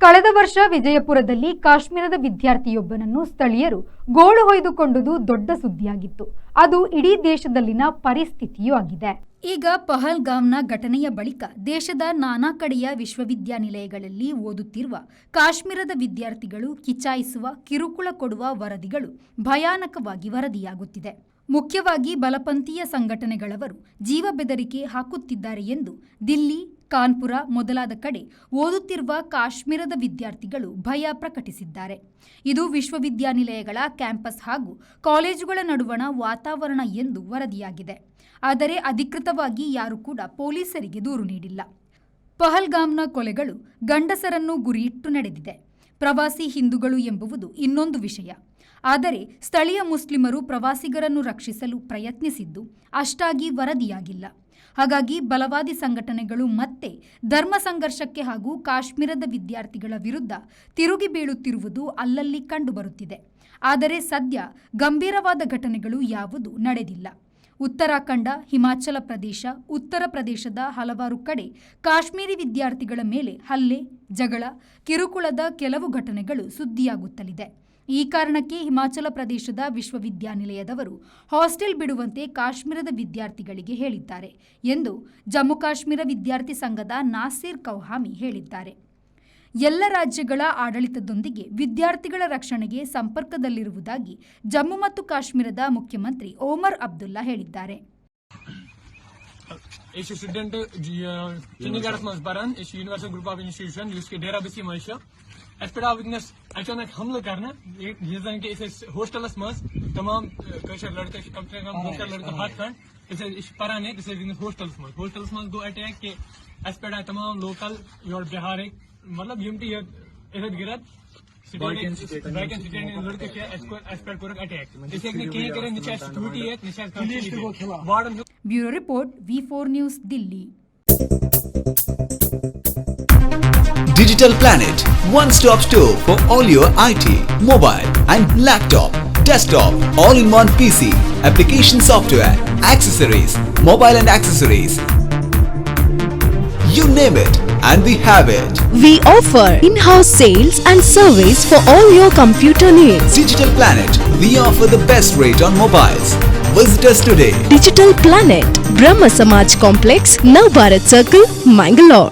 ಕಳೆದ ವರ್ಷ ವಿಜಯಪುರದಲ್ಲಿ ಕಾಶ್ಮೀರದ ವಿದ್ಯಾರ್ಥಿಯೊಬ್ಬನನ್ನು ಸ್ಥಳೀಯರು ಗೋಳು ಹೊಯ್ದುಕೊಂಡುದು ದೊಡ್ಡ ಸುದ್ದಿಯಾಗಿತ್ತು. ಅದು ಇಡೀ ದೇಶದಲ್ಲಿನ ಪರಿಸ್ಥಿತಿಯೂ ಆಗಿದೆ. ಈಗ ಪಹಲ್ಗಾಮ್ನ ಘಟನೆಯ ಬಳಿಕ ದೇಶದ ನಾನಾ ಕಡೆಯ ವಿಶ್ವವಿದ್ಯಾನಿಲಯಗಳಲ್ಲಿ ಓದುತ್ತಿರುವ ಕಾಶ್ಮೀರದ ವಿದ್ಯಾರ್ಥಿಗಳು ಕಿಚಾಯಿಸುವ, ಕಿರುಕುಳ ಕೊಡುವ ವರದಿಗಳು ಭಯಾನಕವಾಗಿ ವರದಿಯಾಗುತ್ತಿದೆ. ಮುಖ್ಯವಾಗಿ ಬಲಪಂಥೀಯ ಸಂಘಟನೆಗಳವರು ಜೀವ ಬೆದರಿಕೆ ಹಾಕುತ್ತಿದ್ದಾರೆ ಎಂದು ದಿಲ್ಲಿ, ಕಾನ್ಪುರ ಮೊದಲಾದ ಕಡೆ ಓದುತ್ತಿರುವ ಕಾಶ್ಮೀರದ ವಿದ್ಯಾರ್ಥಿಗಳು ಭಯ ಪ್ರಕಟಿಸಿದ್ದಾರೆ. ಇದು ವಿಶ್ವವಿದ್ಯಾನಿಲಯಗಳ ಕ್ಯಾಂಪಸ್ ಹಾಗೂ ಕಾಲೇಜುಗಳ ನಡುವಣ ವಾತಾವರಣ ಎಂದು ವರದಿಯಾಗಿದೆ. ಆದರೆ ಅಧಿಕೃತವಾಗಿ ಯಾರೂ ಕೂಡ ಪೊಲೀಸರಿಗೆ ದೂರು ನೀಡಿಲ್ಲ. ಪಹಲ್ಗಾಮ್ನ ಕೊಲೆಗಳು ಗಂಡಸರನ್ನು ಗುರಿಯಿಟ್ಟು ನಡೆದಿದೆ. ಪ್ರವಾಸಿ ಹಿಂದೂಗಳು ಎಂಬುವುದು ಇನ್ನೊಂದು ವಿಷಯ. ಆದರೆ ಸ್ಥಳೀಯ ಮುಸ್ಲಿಮರು ಪ್ರವಾಸಿಗರನ್ನು ರಕ್ಷಿಸಲು ಪ್ರಯತ್ನಿಸಿದ್ದು ಅಷ್ಟಾಗಿ ವರದಿಯಾಗಿಲ್ಲ. ಹಾಗಾಗಿ ಬಲವಾದಿ ಸಂಘಟನೆಗಳು ಮತ್ತೆ ಧರ್ಮ ಸಂಘರ್ಷಕ್ಕೆ ಹಾಗೂ ಕಾಶ್ಮೀರದ ವಿದ್ಯಾರ್ಥಿಗಳ ವಿರುದ್ಧ ತಿರುಗಿ ಬೀಳುತ್ತಿರುವುದು ಅಲ್ಲಲ್ಲಿ ಕಂಡುಬರುತ್ತಿದೆ. ಆದರೆ ಸದ್ಯ ಗಂಭೀರವಾದ ಘಟನೆಗಳು ಯಾವುದೂ ನಡೆದಿಲ್ಲ. ಉತ್ತರಾಖಂಡ, ಹಿಮಾಚಲ ಪ್ರದೇಶ, ಉತ್ತರ ಪ್ರದೇಶದ ಹಲವಾರು ಕಡೆ ಕಾಶ್ಮೀರಿ ವಿದ್ಯಾರ್ಥಿಗಳ ಮೇಲೆ ಹಲ್ಲೆ, ಜಗಳ, ಕಿರುಕುಳದ ಕೆಲವು ಘಟನೆಗಳು ಸುದ್ದಿಯಾಗುತ್ತಲಿದೆ. ಈ ಕಾರಣಕ್ಕೆ ಹಿಮಾಚಲ ಪ್ರದೇಶದ ವಿಶ್ವವಿದ್ಯಾನಿಲಯದವರು ಹಾಸ್ಟೆಲ್ ಬಿಡುವಂತೆ ಕಾಶ್ಮೀರದ ವಿದ್ಯಾರ್ಥಿಗಳಿಗೆ ಹೇಳಿದ್ದಾರೆ ಎಂದು ಜಮ್ಮು ಕಾಶ್ಮೀರ ವಿದ್ಯಾರ್ಥಿ ಸಂಘದ ನಾಸೀರ್ ಕೌಹಾಮಿ ಹೇಳಿದ್ದಾರೆ. ಎಲ್ಲ ರಾಜ್ಯಗಳ ಆಡಳಿತದೊಂದಿಗೆ ವಿದ್ಯಾರ್ಥಿಗಳ ರಕ್ಷಣೆಗೆ ಸಂಪರ್ಕದಲ್ಲಿರುವುದಾಗಿ ಜಮ್ಮು ಮತ್ತು ಕಾಶ್ಮೀರದ ಮುಖ್ಯಮಂತ್ರಿ ಓಮರ್ ಅಬ್ದುಲ್ಲಾ ಹೇಳಿದ್ದಾರೆ. अचानक हमला करना कि इसे हॉस्टलस मज तमाम कशर लड़के कम से कम 2 लड़के हाथ खंड इसे पराने इसे हॉस्टलस मज गो अटैक के अस पे तमाम लोकल योर बिहार मतलब यमटी इरद गिरद लड़के के अस पे अटैक इसे की करे निशा सिक्योरिटी है Nisha warden. Bureau report V4 news Delhi. Digital Planet, one-stop store for all your IT, mobile and laptop, desktop, all-in-one PC, application software, accessories, mobile and accessories. You name it and we have it. We offer in-house sales and service for all your computer needs. Digital Planet, we offer the best rate on mobiles. Visit us today. Digital Planet, Brahma Samaj Complex, Nav Bharat Circle, Mangalore.